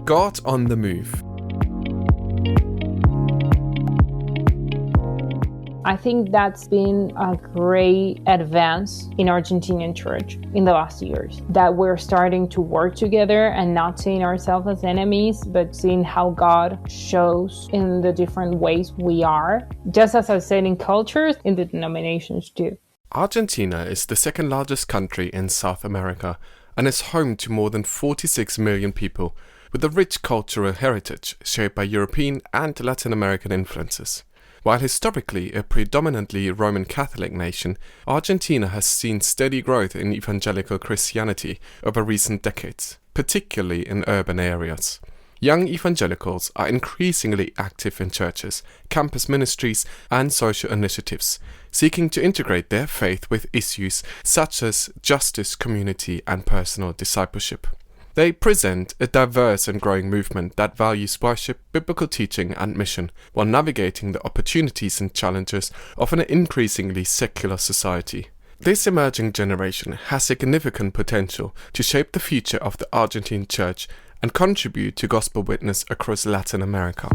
God on the Move. I think that's been a great advance in Argentinian church in the last years, that we're starting to work together and not seeing ourselves as enemies, but seeing how God shows in the different ways we are, just as I said in cultures, in the denominations too. Argentina is the second largest country in South America and is home to more than 46 million people with a rich cultural heritage shaped by European and Latin American influences. While historically a predominantly Roman Catholic nation, Argentina has seen steady growth in evangelical Christianity over recent decades, particularly in urban areas. Young evangelicals are increasingly active in churches, campus ministries, and social initiatives, seeking to integrate their faith with issues such as justice, community, and personal discipleship. They present a diverse and growing movement that values worship, biblical teaching, and mission, while navigating the opportunities and challenges of an increasingly secular society. This emerging generation has significant potential to shape the future of the Argentine church and contribute to gospel witness across Latin America.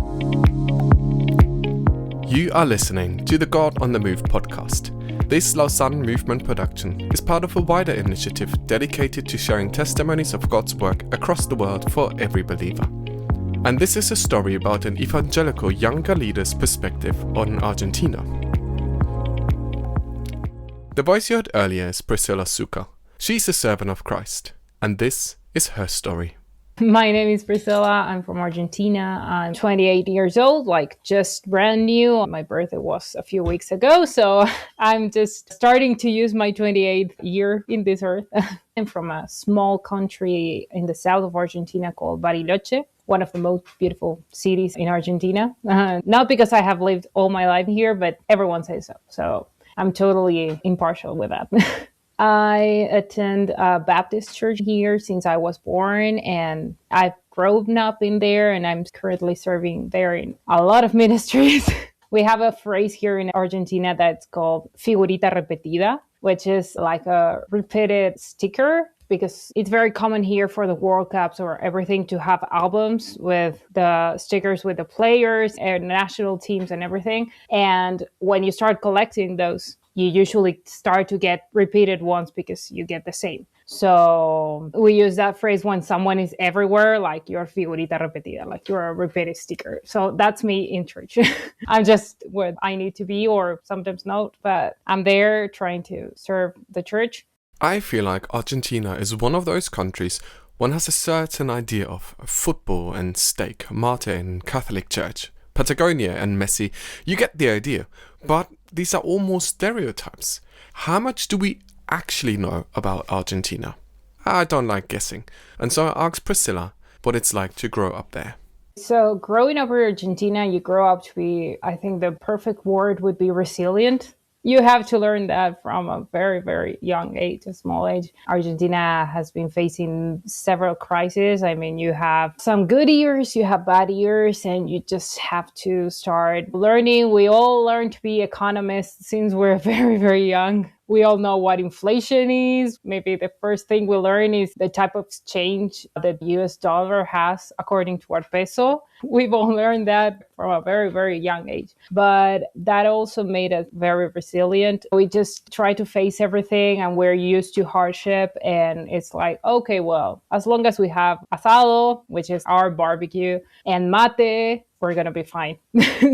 You are listening to the God on the Move podcast. This Lausanne movement production is part of a wider initiative dedicated to sharing testimonies of God's work across the world for every believer. And this is a story about an evangelical younger leader's perspective on Argentina. The voice you heard earlier is Priscila Szuka. She's a servant of Christ, and this is her story. My name is Priscila. I'm from Argentina. I'm 28 years old, just brand new. My birthday was a few weeks ago, so I'm just starting to use my 28th year in this earth. I'm from a small country in the south of Argentina called Bariloche, one of the most beautiful cities in Argentina. Not because I have lived all my life here, but everyone says so. So I'm totally impartial with that. I attend a Baptist church here since I was born, and I've grown up in there, and I'm currently serving there in a lot of ministries. We have a phrase here in Argentina that's called figurita repetida, which is like a repeated sticker, because it's very common here for the World Cups or everything to have albums with the stickers with the players and national teams and everything. And when you start collecting those, you usually start to get repeated ones because you get the same. So we use that phrase when someone is everywhere, like you're figurita repetida, like you're a repeated sticker. So that's me in church. I'm just what I need to be, or sometimes not, but I'm there trying to serve the church. I feel like Argentina is one of those countries one has a certain idea of: football and steak, Mate and Catholic Church, Patagonia and Messi. You get the idea. But these are almost stereotypes. How much do we actually know about Argentina? I don't like guessing. And so I asked Priscila what it's like to grow up there. So growing up in Argentina, you grow up to be, I think the perfect word would be resilient. You have to learn that from a very, very young age, a small age. Argentina has been facing several crises. I mean, you have some good years, you have bad years, and you just have to start learning. We all learn to be economists since we're very, very young. We all know what inflation is. Maybe the first thing we learn is the type of exchange that the US dollar has according to our peso. We've all learned that from a very, very young age. But that also made us very resilient. We just try to face everything, and we're used to hardship. And it's like, okay, well, as long as we have asado, which is our barbecue, and mate, we're going to be fine.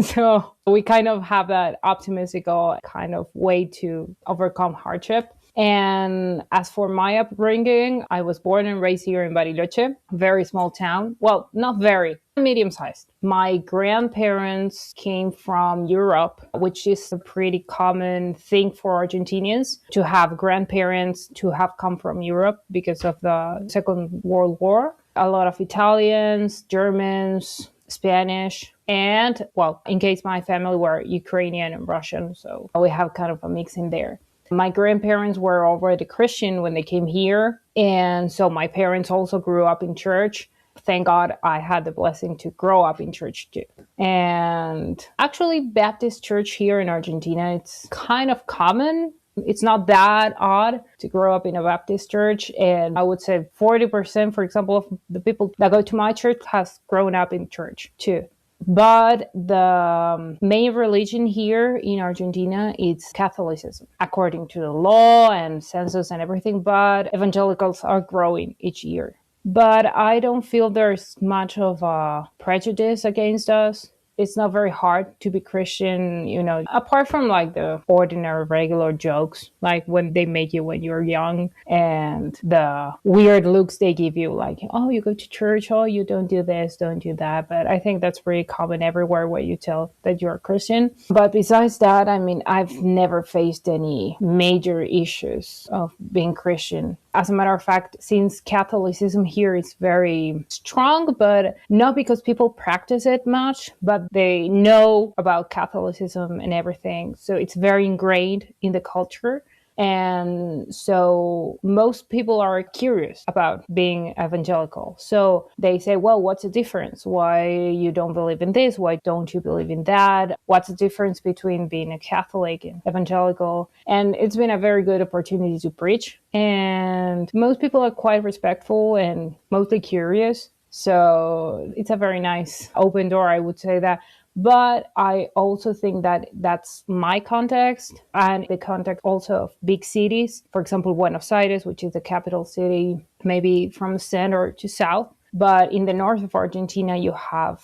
So we kind of have that optimistic kind of way to overcome hardship. And as for my upbringing, I was born and raised here in Bariloche, very small town. Well, not very, medium-sized. My grandparents came from Europe, which is a pretty common thing for Argentinians to have grandparents to have come from Europe because of the Second World War. A lot of Italians, Germans, Spanish, and, well, in case my family were Ukrainian and Russian, so we have kind of a mix in there. My grandparents were already Christian when they came here, and so my parents also grew up in church. Thank God I had the blessing to grow up in church too. And actually, Baptist church here in Argentina, it's kind of common. It's not that odd to grow up in a Baptist church. And I would say 40%, for example, of the people that go to my church has grown up in church too. But the main religion here in Argentina is Catholicism, according to the law and census and everything. But evangelicals are growing each year. But I don't feel there's much of a prejudice against us. It's not very hard to be Christian, apart from like the ordinary regular jokes, like when they make you when you're young and the weird looks they give you, like, oh, you go to church, oh, you don't do this, don't do that. But I think that's pretty common everywhere where you tell that you're a Christian. But besides that, I mean, I've never faced any major issues of being Christian. As a matter of fact, since Catholicism here is very strong, but not because people practice it much, but they know about Catholicism and everything. So it's very ingrained in the culture. And so most people are curious about being evangelical. So they say, well, what's the difference? Why you don't believe in this? Why don't you believe in that? What's the difference between being a Catholic and evangelical? And it's been a very good opportunity to preach. And most people are quite respectful and mostly curious. So it's a very nice open door, I would say that. But I also think that that's my context and the context also of big cities. For example, Buenos Aires, which is the capital city, maybe from center to south. But in the north of Argentina, you have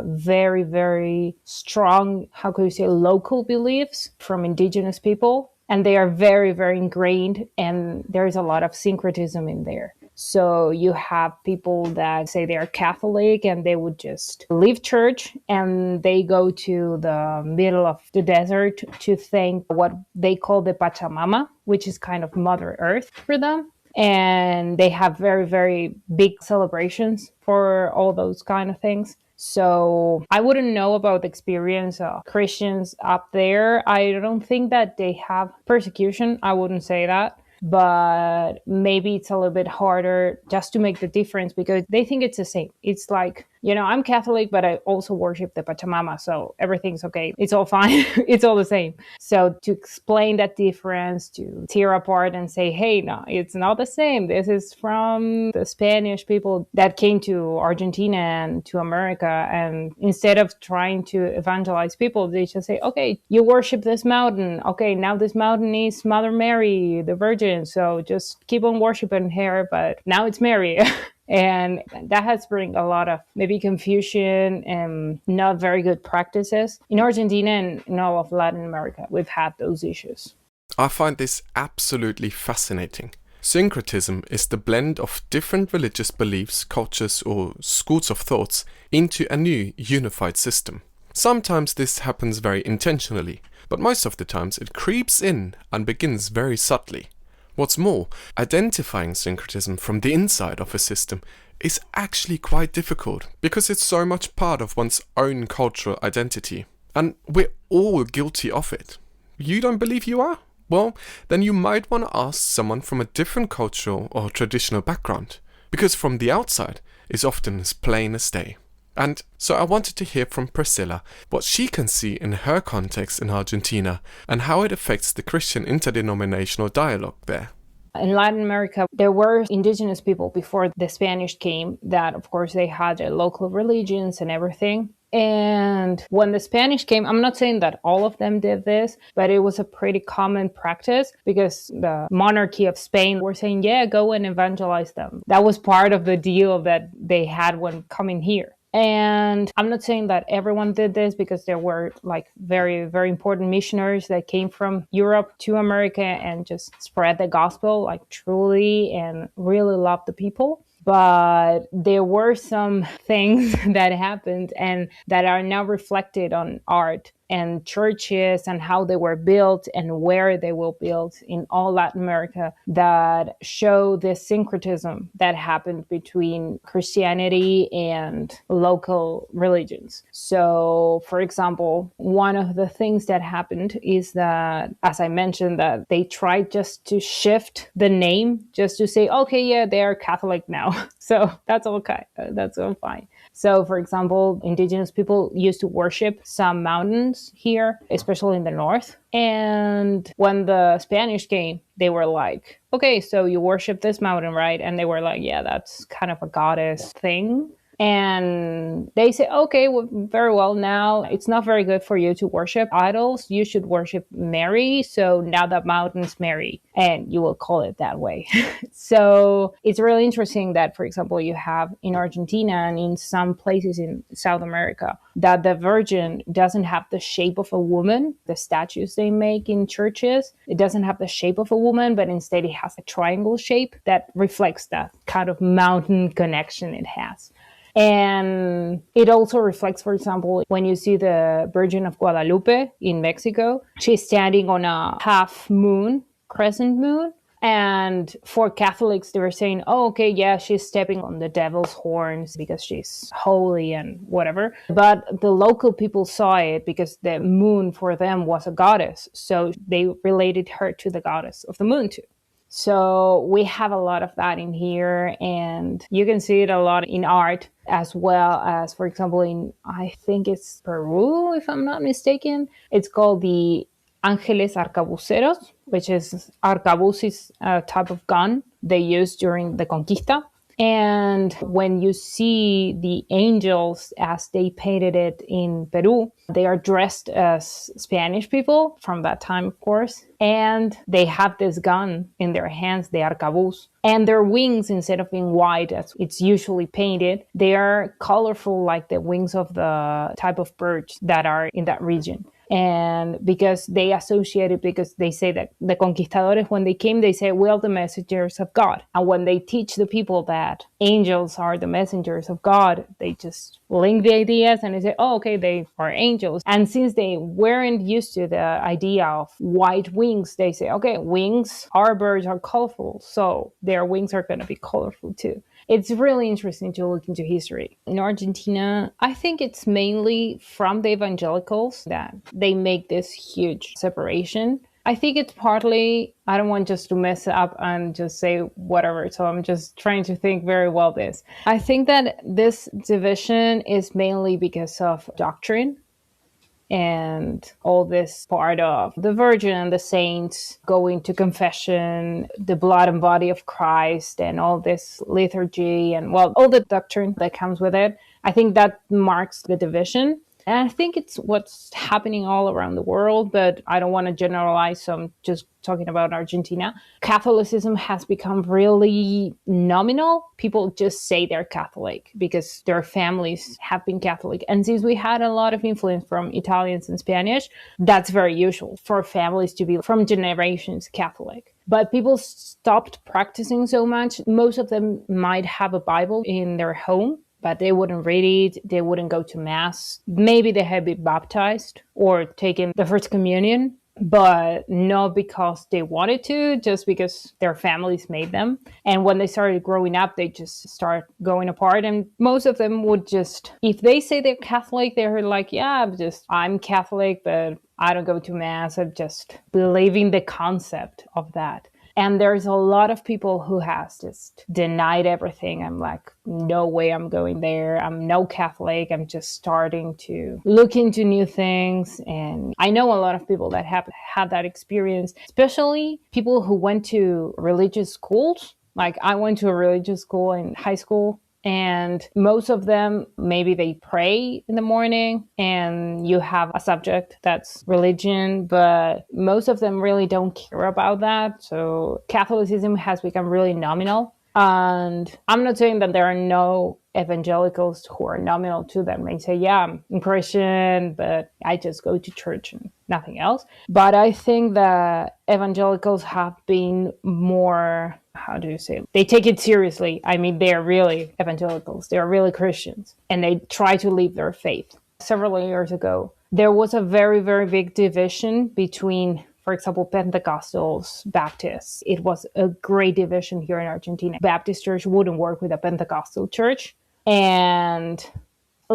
very, very strong, how could you say, local beliefs from indigenous people. And they are very, very ingrained. And there's a lot of syncretism in there. So you have people that say they are Catholic and they would just leave church and they go to the middle of the desert to thank what they call the Pachamama, which is kind of Mother Earth for them. And they have very, very big celebrations for all those kind of things. So I wouldn't know about the experience of Christians up there. I don't think that they have persecution. I wouldn't say that. But maybe it's a little bit harder just to make the difference because they think it's the same. It's like, I'm Catholic, but I also worship the Pachamama. So everything's okay. It's all fine. It's all the same. So to explain that difference, to tear apart and say, hey, no, it's not the same. This is from the Spanish people that came to Argentina and to America. And instead of trying to evangelize people, they just say, okay, you worship this mountain. Okay, now this mountain is Mother Mary, the Virgin. So just keep on worshiping her. But now it's Mary. And that has bring a lot of maybe confusion and not very good practices. In Argentina and in all of Latin America, we've had those issues. I find this absolutely fascinating. Syncretism is the blend of different religious beliefs, cultures, or schools of thoughts into a new unified system. Sometimes this happens very intentionally, but most of the times it creeps in and begins very subtly. What's more, identifying syncretism from the inside of a system is actually quite difficult because it's so much part of one's own cultural identity. And we're all guilty of it. You don't believe you are? Well, then you might want to ask someone from a different cultural or traditional background, because from the outside it's often as plain as day. And so I wanted to hear from Priscila what she can see in her context in Argentina and how it affects the Christian interdenominational dialogue there. In Latin America, there were indigenous people before the Spanish came that, of course, they had their local religions and everything. And when the Spanish came, I'm not saying that all of them did this, but it was a pretty common practice because the monarchy of Spain were saying, yeah, go and evangelize them. That was part of the deal that they had when coming here. And I'm not saying that everyone did this because there were like very, very important missionaries that came from Europe to America and just spread the gospel like truly and really loved the people. But there were some things that happened and that are now reflected on art and churches and how they were built and where they were built in all Latin America that show this syncretism that happened between Christianity and local religions. So, for example, one of the things that happened is that, as I mentioned, that they tried just to shift the name, just to say, okay, yeah, they're Catholic now. So that's okay. That's all fine. So, for example, indigenous people used to worship some mountains here, especially in the north. And when the Spanish came, they were like, okay, so you worship this mountain, right? And they were like, yeah, that's kind of a goddess thing. And they say, okay, well, very well, now it's not very good for you to worship idols. You should worship Mary. So now that mountain's Mary, and you will call it that way. So it's really interesting that, for example, you have in Argentina and in some places in South America, that the Virgin doesn't have the shape of a woman. The statues they make in churches, it doesn't have the shape of a woman, but instead it has a triangle shape that reflects that kind of mountain connection it has. And it also reflects, for example, when you see the Virgin of Guadalupe in Mexico, she's standing on a half moon, crescent moon. And for Catholics, they were saying, oh, okay, yeah, she's stepping on the devil's horns because she's holy and whatever. But the local people saw it because the moon for them was a goddess. So they related her to the goddess of the moon too. So we have a lot of that in here, and you can see it a lot in art, as well as, for example, in, I think it's Peru, if I'm not mistaken. It's called the Ángeles Arcabuceros, which is arcabuz is a type of gun they used during the Conquista. And when you see the angels as they painted it in Peru, they are dressed as Spanish people from that time, of course. And they have this gun in their hands, the arcabuz. And their wings, instead of being white as it's usually painted, they are colorful like the wings of the type of birds that are in that region. And because they associate it, because they say that the conquistadores, when they came, they say, well, the messengers of God. And when they teach the people that angels are the messengers of God, they just link the ideas and they say, oh, okay, they are angels. And since they weren't used to the idea of white wings, they say, okay, wings, our birds are colorful, so their wings are going to be colorful too. It's really interesting to look into history. In Argentina, I think it's mainly from the evangelicals that they make this huge separation. I think it's partly, I don't want just to mess up and just say whatever, so I'm just trying to think very well this. I think that this division is mainly because of doctrine and all this part of the Virgin and the saints going to confession, the blood and body of Christ, and all this liturgy and, well, all the doctrine that comes with it. I think that marks the division. And I think it's what's happening all around the world, but I don't want to generalize, so I'm just talking about Argentina. Catholicism has become really nominal. People just say they're Catholic because their families have been Catholic. And since we had a lot of influence from Italians and Spanish, that's very usual for families to be from generations Catholic. But people stopped practicing so much. Most of them might have a Bible in their home, but they wouldn't read it, they wouldn't go to mass. Maybe they had been baptized or taken the first communion, but not because they wanted to, just because their families made them. And when they started growing up, they just start going apart. And most of them would just, if they say they're Catholic, they're like, yeah, I'm Catholic, but I don't go to mass. I'm just believing the concept of that. And there's a lot of people who has just denied everything. I'm like, no way I'm going there. I'm no Catholic. I'm just starting to look into new things. And I know a lot of people that have had that experience, especially people who went to religious schools. Like I went to a religious school in high school. And most of them, maybe they pray in the morning and you have a subject that's religion, but most of them really don't care about that. So Catholicism has become really nominal. And I'm not saying that there are no evangelicals who are nominal to them. They say, yeah, I'm Christian, but I just go to church and nothing else. But I think that evangelicals have been more, how do you say, they take it seriously. I mean, they're really evangelicals. They're really Christians, and they try to live their faith. Several years ago, there was a very, very big division between, for example, Pentecostals, Baptists. It was a great division here in Argentina. Baptist church wouldn't work with a Pentecostal church. And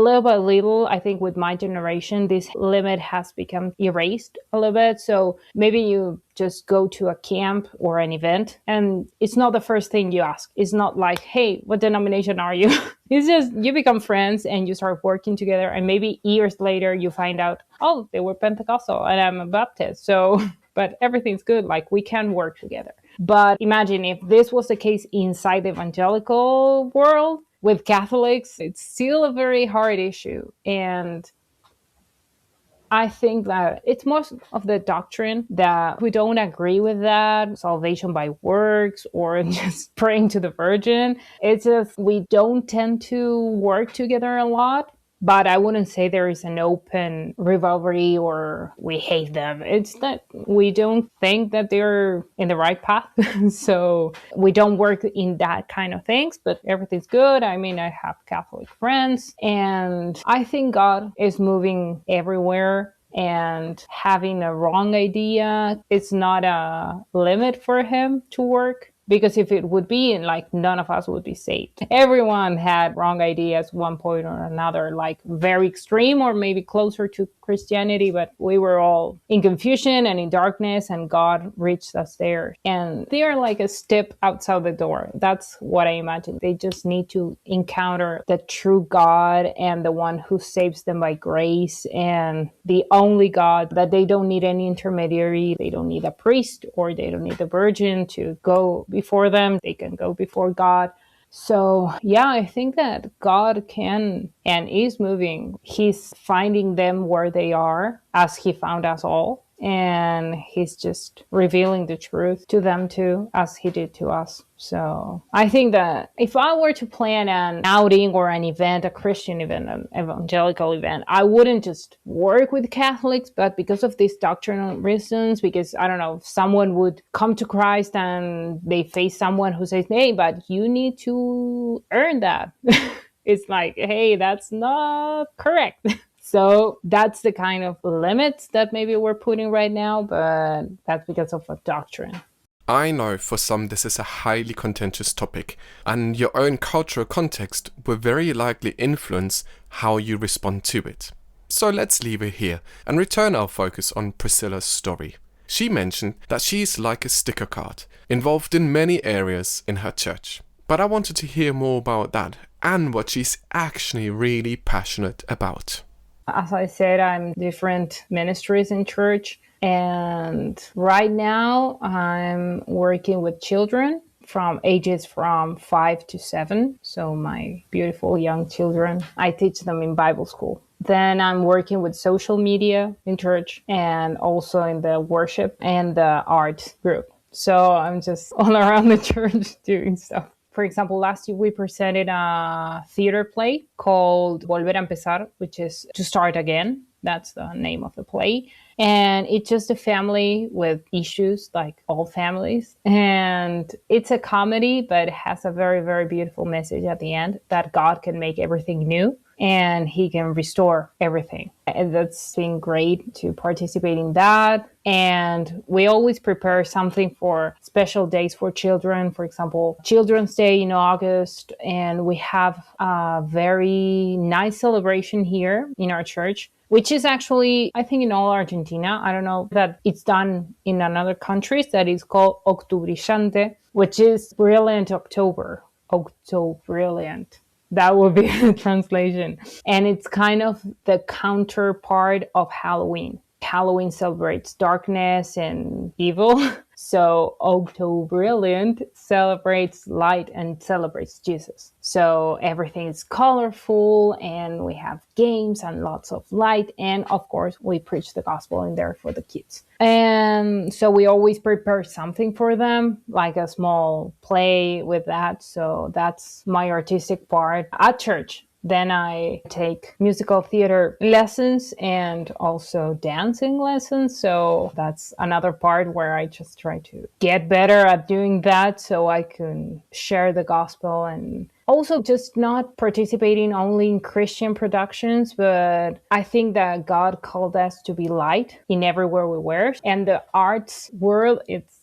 little by little, I think with my generation, this limit has become erased a little bit. So maybe you just go to a camp or an event and it's not the first thing you ask. It's not like, hey, what denomination are you? It's just you become friends and you start working together. And maybe years later you find out, oh, they were Pentecostal and I'm a Baptist. So, but everything's good. Like we can work together. But imagine if this was the case inside the evangelical world with Catholics, it's still a very hard issue. And I think that it's most of the doctrine that we don't agree with that, salvation by works or just praying to the Virgin. It's just we don't tend to work together a lot. But I wouldn't say there is an open rivalry or we hate them. It's that we don't think that they're in the right path. So we don't work in that kind of things, but everything's good. I mean, I have Catholic friends and I think God is moving everywhere. And having a wrong idea, it's not a limit for him to work. Because if it would be, like, none of us would be saved. Everyone had wrong ideas one point or another, like very extreme or maybe closer to Christianity, but we were all in confusion and in darkness, and God reached us there. And they are like a step outside the door. That's what I imagine. They just need to encounter the true God and the one who saves them by grace and the only God, that they don't need any intermediary. They don't need a priest or they don't need the virgin to go before them. They can go before God. So yeah, I think that God can and is moving. He's finding them where they are as he found us all. And he's just revealing the truth to them too, as he did to us. So I think that if I were to plan an outing or an event, a Christian event, an evangelical event, I wouldn't just work with Catholics, but because of these doctrinal reasons, because I don't know, if someone would come to Christ and they face someone who says, hey, but you need to earn that. It's like, hey, that's not correct. So that's the kind of limits that maybe we're putting right now, but that's because of a doctrine. I know for some this is a highly contentious topic, and your own cultural context will very likely influence how you respond to it. So let's leave it here and return our focus on Priscila's story. She mentioned that she is like a sticker card, involved in many areas in her church. But I wanted to hear more about that and what she's actually really passionate about. As I said, I'm different ministries in church. And right now I'm working with children from ages from 5 to 7. So my beautiful young children, I teach them in Bible school. Then I'm working with social media in church and also in the worship and the art group. So I'm just all around the church doing stuff. For example, last year we presented a theater play called Volver a Empezar, which is to start again. That's the name of the play. And it's just a family with issues like all families. And it's a comedy, but it has a very, very beautiful message at the end that God can make everything new and he can restore everything. And that's been great to participate in that. And we always prepare something for special days for children. For example, Children's Day in August. And we have a very nice celebration here in our church, which is actually, I think, in all Argentina. I don't know that it's done in another countries. That is called Octubrillante, which is brilliant October. Octobrilliant. That would be the translation. And it's kind of the counterpart of Halloween. Halloween celebrates darkness and evil. So Octobrilliant celebrates light and celebrates Jesus. So everything is colorful and we have games and lots of light. And of course, we preach the gospel in there for the kids. And so we always prepare something for them, like a small play with that. So that's my artistic part at church. Then I take musical theater lessons and also dancing lessons. So that's another part where I just try to get better at doing that so I can share the gospel and also just not participating only in Christian productions, but I think that God called us to be light in everywhere we were. And the arts world, it's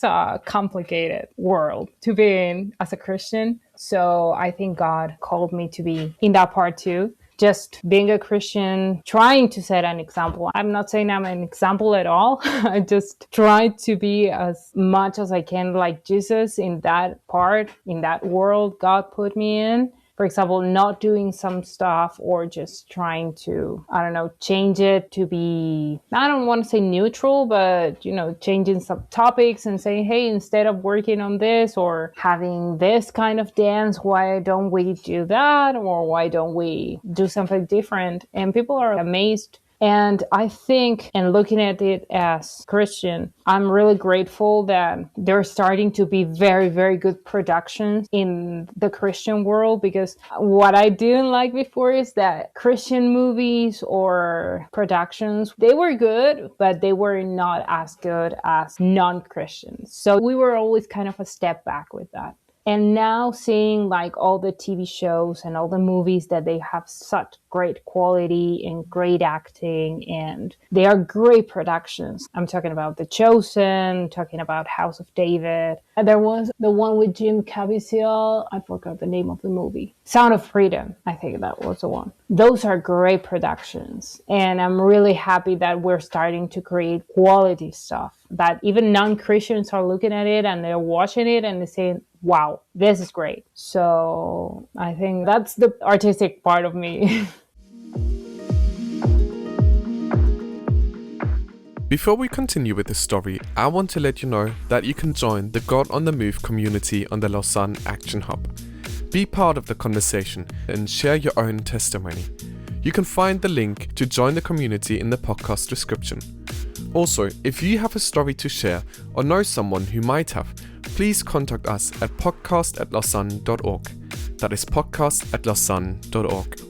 a complicated world to be in as a Christian. So I think God called me to be in that part too. just being a Christian, trying to set an example. I'm not saying I'm an example at all. I just try to be as much as I can like Jesus in that part, in that world God put me in. For example, not doing some stuff or just trying to, I don't know, change it to be, I don't want to say neutral, but, changing some topics and saying, hey, instead of working on this or having this kind of dance, why don't we do that? Or why don't we do something different? And people are amazed. And I think, and looking at it as Christian, I'm really grateful that there are starting to be very, very good productions in the Christian world, because what I didn't like before is that Christian movies or productions, they were good, but they were not as good as non-Christians. So we were always kind of a step back with that. And now seeing like all the TV shows and all the movies that they have such great quality and great acting, and they are great productions. I'm talking about The Chosen, talking about House of David. And there was the one with Jim Caviezel. I forgot the name of the movie. Sound of Freedom. I think that was the one. Those are great productions. And I'm really happy that we're starting to create quality stuff that even non-Christians are looking at it and they're watching it and they're saying, wow, this is great. So I think that's the artistic part of me. Before we continue with the story, I want to let you know that you can join the God on the Move community on the Lausanne Action Hub. Be part of the conversation and share your own testimony. You can find the link to join the community in the podcast description. Also, if you have a story to share or know someone who might have, please contact us at podcast@lausanne.org. That is podcast@lausanne.org.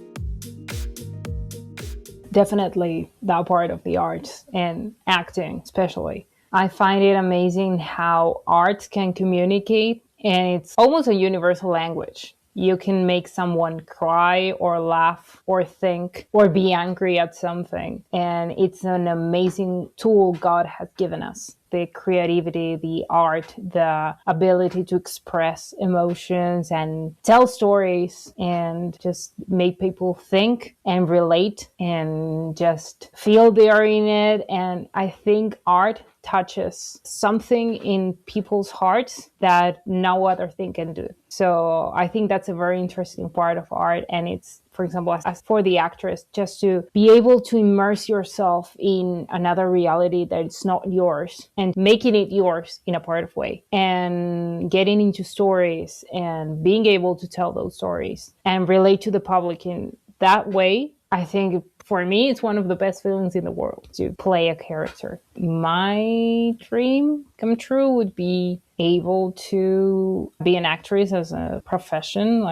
Definitely that part of the arts and acting especially. I find it amazing how art can communicate, and it's almost a universal language. You can make someone cry or laugh or think or be angry at something. And it's an amazing tool God has given us. The creativity, the art, the ability to express emotions and tell stories and just make people think and relate and just feel they are in it. And I think art touches something in people's hearts that no other thing can do. So I think that's a very interesting part of art. And it's, for example, as for the actress, just to be able to immerse yourself in another reality that it's not yours and making it yours in a part of way and getting into stories and being able to tell those stories and relate to the public in that way. I think for me, it's one of the best feelings in the world to play a character. My dream come true would be able to be an actress as a profession,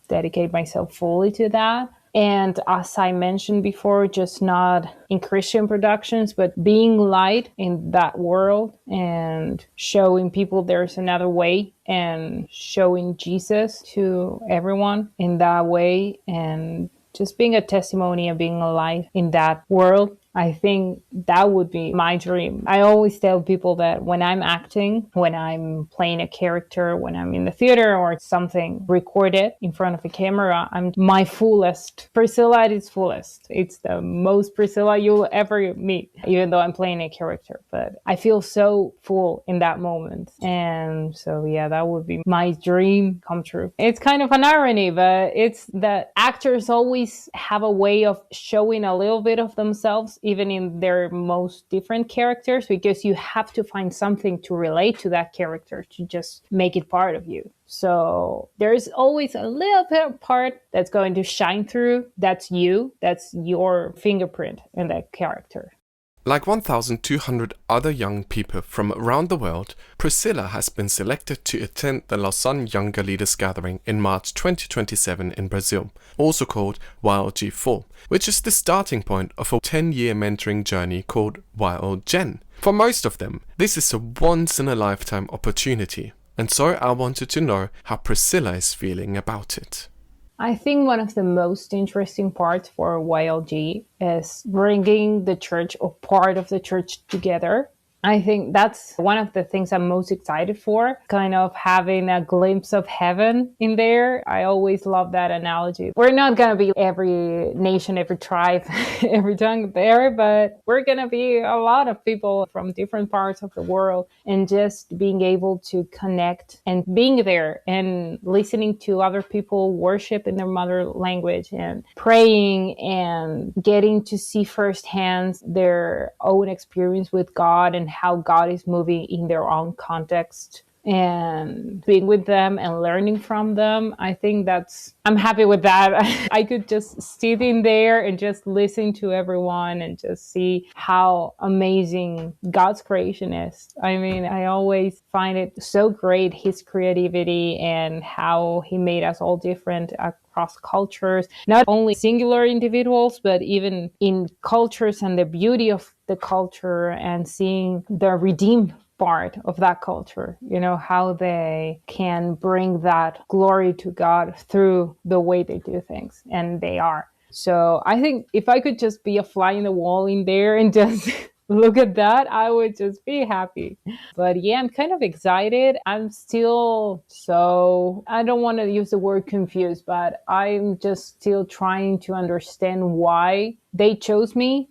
dedicate myself fully to that. And as I mentioned before, just not in Christian productions, but being light in that world and showing people there's another way and showing Jesus to everyone in that way and just being a testimony and being a light in that world. I think that would be my dream. I always tell people that when I'm acting, when I'm playing a character, when I'm in the theater or something recorded in front of a camera, I'm my fullest. Priscila at its fullest. It's the most Priscila you'll ever meet, even though I'm playing a character. But I feel so full in that moment. And so, yeah, that would be my dream come true. It's kind of an irony, but it's that actors always have a way of showing a little bit of themselves even in their most different characters, because you have to find something to relate to that character to just make it part of you. So there's always a little bit of part that's going to shine through. That's you. That's your fingerprint in that character. Like 1,200 other young people from around the world, Priscila has been selected to attend the Lausanne Younger Leaders Gathering in March 2027 in Brazil, also called YLG4, which is the starting point of a 10-year mentoring journey called YLGen. For most of them, this is a once-in-a-lifetime opportunity, and so I wanted to know how Priscila is feeling about it. I think one of the most interesting parts for YLG is bringing the church or part of the church together I think that's one of the things I'm most excited for, kind of having a glimpse of heaven in there. I always love that analogy. We're not going to be every nation, every tribe, every tongue there, but we're going to be a lot of people from different parts of the world, and just being able to connect and being there and listening to other people worship in their mother language and praying and getting to see firsthand their own experience with God and how God is moving in their own context, and being with them and learning from them. I think I'm happy with that. I could just sit in there and just listen to everyone and just see how amazing God's creation is. I mean, I always find it so great, his creativity and how he made us all different across cultures, not only singular individuals, but even in cultures, and the beauty of the culture and seeing the redeemed part of that culture, how they can bring that glory to God through the way they do things, and they are. So I think if I could just be a fly in the wall in there and just look at that, I would just be happy. But yeah, I'm kind of excited. I'm still I don't want to use the word confused, but I'm just still trying to understand why they chose me.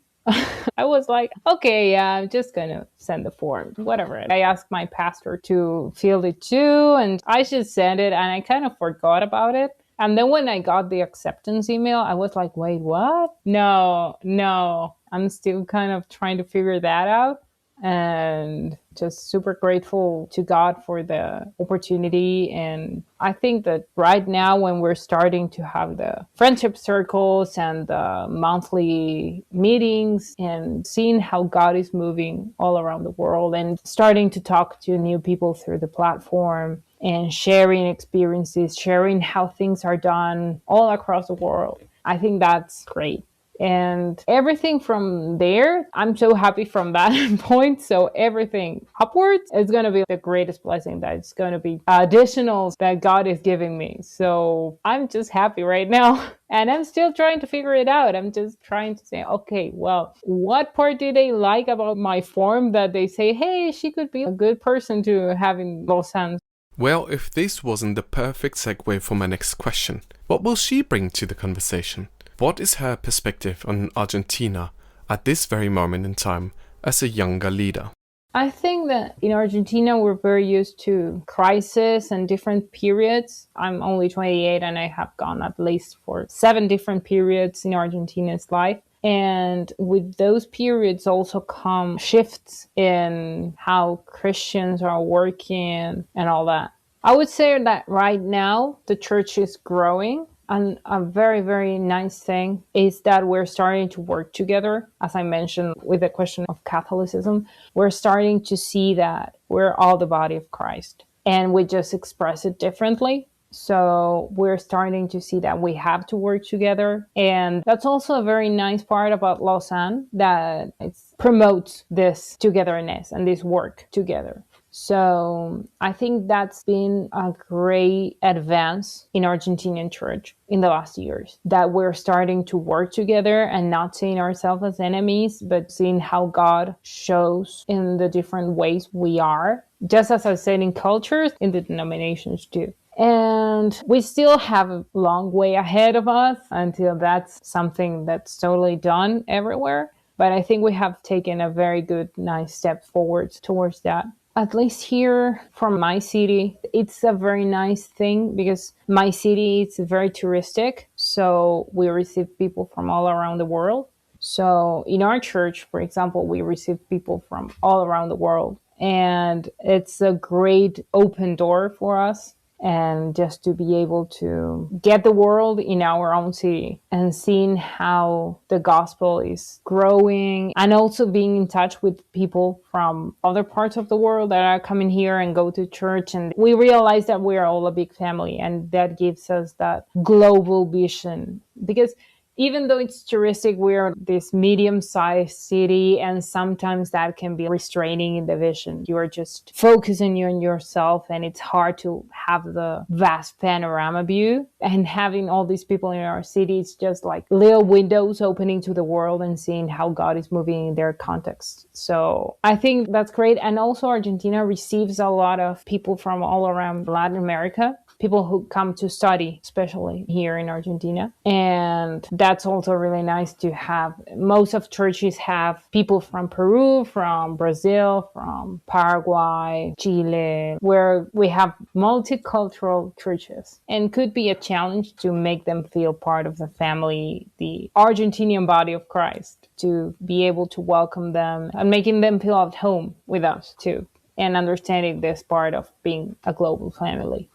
I was like, okay, yeah, I'm just going to send the form, whatever. I asked my pastor to fill it too, and I just sent it, and I kind of forgot about it. And then when I got the acceptance email, I was like, wait, what? No, I'm still kind of trying to figure that out. And just super grateful to God for the opportunity. And I think that right now, when we're starting to have the friendship circles and the monthly meetings and seeing how God is moving all around the world and starting to talk to new people through the platform and sharing experiences, sharing how things are done all across the world, I think that's great. And everything from there, I'm so happy from that point. So everything upwards is going to be the greatest blessing. That's going to be additionals that God is giving me. So I'm just happy right now. And I'm still trying to figure it out. I'm just trying to say, okay, well, what part do they like about my form that they say, hey, she could be a good person to have in Lausanne? Well, if this wasn't the perfect segue for my next question, what will she bring to the conversation? What is her perspective on Argentina at this very moment in time as a younger leader? I think that in Argentina, we're very used to crises and different periods. I'm only 28 and I have gone at least for 7 different periods in Argentina's life. And with those periods also come shifts in how Christians are working and all that. I would say that right now the church is growing. And a very, very nice thing is that we're starting to work together. As I mentioned with the question of Catholicism, we're starting to see that we're all the body of Christ and we just express it differently. So we're starting to see that we have to work together. And that's also a very nice part about Lausanne, that it promotes this togetherness and this work together. So I think that's been a great advance in Argentinian church in the last years, that we're starting to work together and not seeing ourselves as enemies, but seeing how God shows in the different ways we are, just as I said in cultures, in the denominations too. And we still have a long way ahead of us until that's something that's totally done everywhere. But I think we have taken a very good, nice step forward towards that. At least here from my city, it's a very nice thing because my city is very touristic. So we receive people from all around the world. So in our church, for example, we receive people from all around the world. And it's a great open door for us. And just to be able to get the world in our own city and seeing how the gospel is growing, and also being in touch with people from other parts of the world that are coming here and go to church. And we realize that we are all a big family, and that gives us that global vision. Because even though it's touristic, we're this medium-sized city, and sometimes that can be restraining in the vision. You are just focusing on yourself, and it's hard to have the vast panorama view. And having all these people in our city, it's just like little windows opening to the world and seeing how God is moving in their context. So I think that's great. And also Argentina receives a lot of people from all around Latin America, people who come to study, especially here in Argentina. And that's also really nice to have. Most of churches have people from Peru, from Brazil, from Paraguay, Chile, where we have multicultural churches. And could be a challenge to make them feel part of the family, the Argentinian body of Christ, to be able to welcome them and making them feel at home with us too, and understanding this part of being a global family.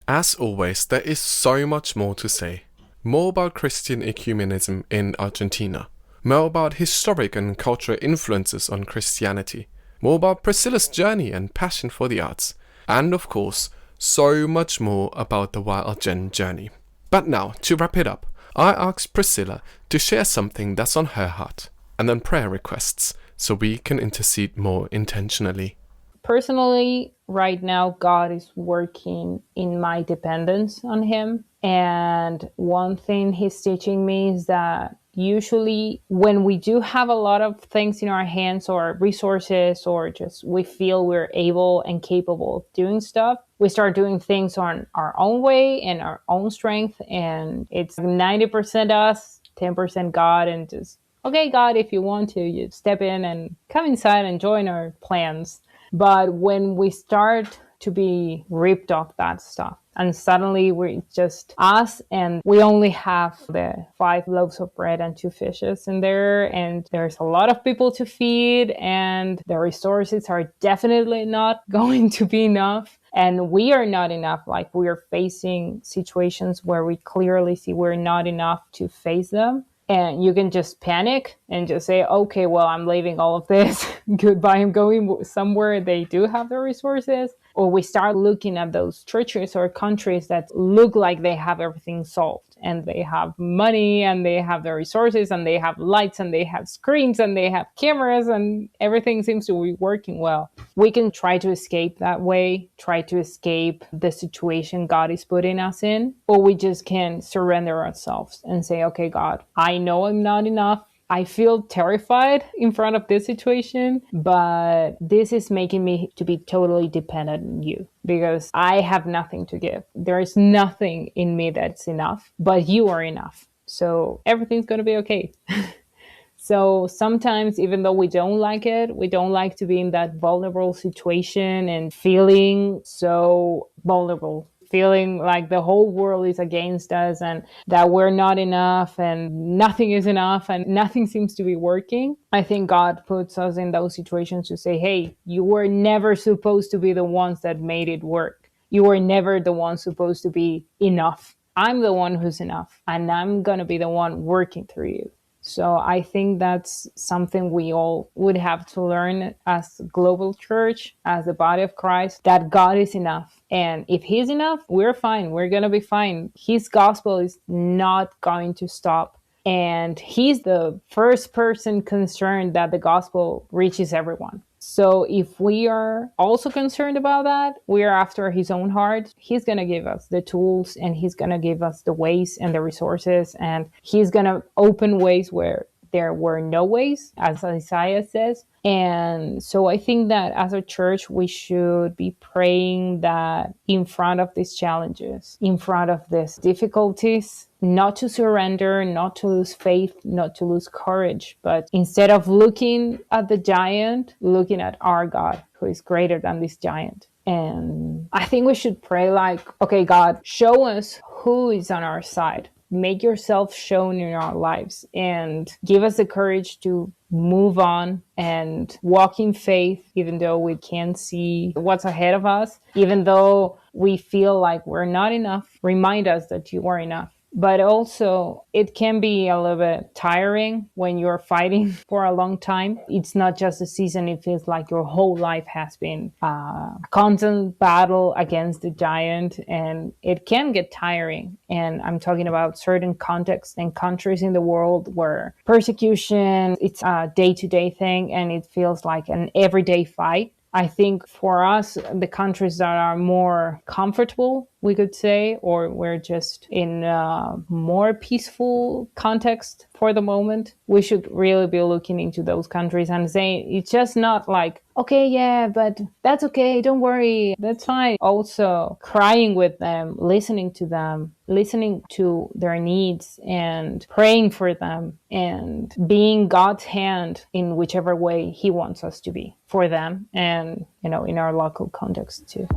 As always, there is so much more to say. More about Christian ecumenism in Argentina. More about historic and cultural influences on Christianity. More about Priscila's journey and passion for the arts. And of course, so much more about the YLGen journey. But now, to wrap it up, I asked Priscila to share something that's on her heart, and then prayer requests, so we can intercede more intentionally. Personally, right now, God is working in my dependence on Him. And one thing He's teaching me is that usually when we do have a lot of things in our hands or resources, or just we feel we're able and capable of doing stuff, we start doing things on our own way and our own strength. And it's 90% us, 10% God, and just, okay, God, if you want to, you step in and come inside and join our plans. But when we start to be ripped off that stuff, and suddenly we're just us, and we only have the 5 loaves of bread and 2 fishes in there, and there's a lot of people to feed, and the resources are definitely not going to be enough. And we are not enough. Like, we are facing situations where we clearly see we're not enough to face them. And you can just panic and just say, okay, well, I'm leaving all of this. Goodbye. I'm going somewhere they do have the resources. Or we start looking at those churches or countries that look like they have everything solved, and they have money, and they have the resources, and they have lights, and they have screens, and they have cameras, and everything seems to be working well. We can try to escape that way, try to escape the situation God is putting us in, or we just can surrender ourselves and say, okay, God, I know I'm not enough. I feel terrified in front of this situation, but this is making me to be totally dependent on you, because I have nothing to give. There is nothing in me that's enough, but you are enough. So everything's going to be okay. So sometimes, even though we don't like it, we don't like to be in that vulnerable situation and feeling so vulnerable, feeling like the whole world is against us and that we're not enough and nothing is enough and nothing seems to be working. I think God puts us in those situations to say, hey, you were never supposed to be the ones that made it work. You were never the one supposed to be enough. I'm the one who's enough, and I'm going to be the one working through you. So I think that's something we all would have to learn as a global church, as the body of Christ, that God is enough. And if He's enough, we're fine. We're going to be fine. His gospel is not going to stop. And He's the first person concerned that the gospel reaches everyone. So if we are also concerned about that, we are after His own heart. He's going to give us the tools, and He's going to give us the ways and the resources, and He's going to open ways where there were no ways, as Isaiah says. And so I think that as a church, we should be praying that in front of these challenges, in front of these difficulties, not to surrender, not to lose faith, not to lose courage, but instead of looking at the giant, looking at our God, who is greater than this giant. And I think we should pray like, okay, God, show us who is on our side. Make yourself shown in our lives and give us the courage to move on and walk in faith, even though we can't see what's ahead of us, even though we feel like we're not enough. Remind us that you are enough. But also, it can be a little bit tiring when you're fighting for a long time. It's not just a season, it feels like your whole life has been a constant battle against the giant, and it can get tiring. And I'm talking about certain contexts and countries in the world where persecution, it's a day-to-day thing, and it feels like an everyday fight. I think for us, the countries that are more comfortable, we could say, or we're just in a more peaceful context for the moment, we should really be looking into those countries and saying it's just not like, okay, yeah, but that's okay, don't worry, that's fine. Also crying with them, listening to their needs and praying for them and being God's hand in whichever way he wants us to be for them and, in our local context too.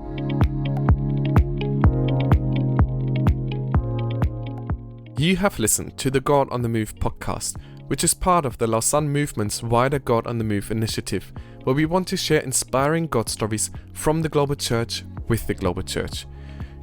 You have listened to the God on the Move podcast, which is part of the Lausanne Movement's wider God on the Move initiative, where we want to share inspiring God stories from the global church with the global church.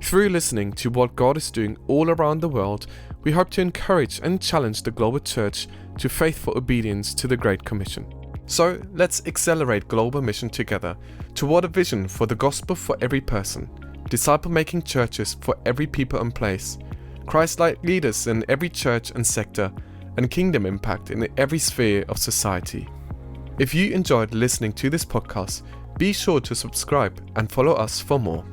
Through listening to what God is doing all around the world, we hope to encourage and challenge the global church to faithful obedience to the Great Commission. So let's accelerate global mission together toward a vision for the gospel for every person, disciple-making churches for every people and place, Christ-like leaders in every church and sector, and kingdom impact in every sphere of society. If you enjoyed listening to this podcast, be sure to subscribe and follow us for more.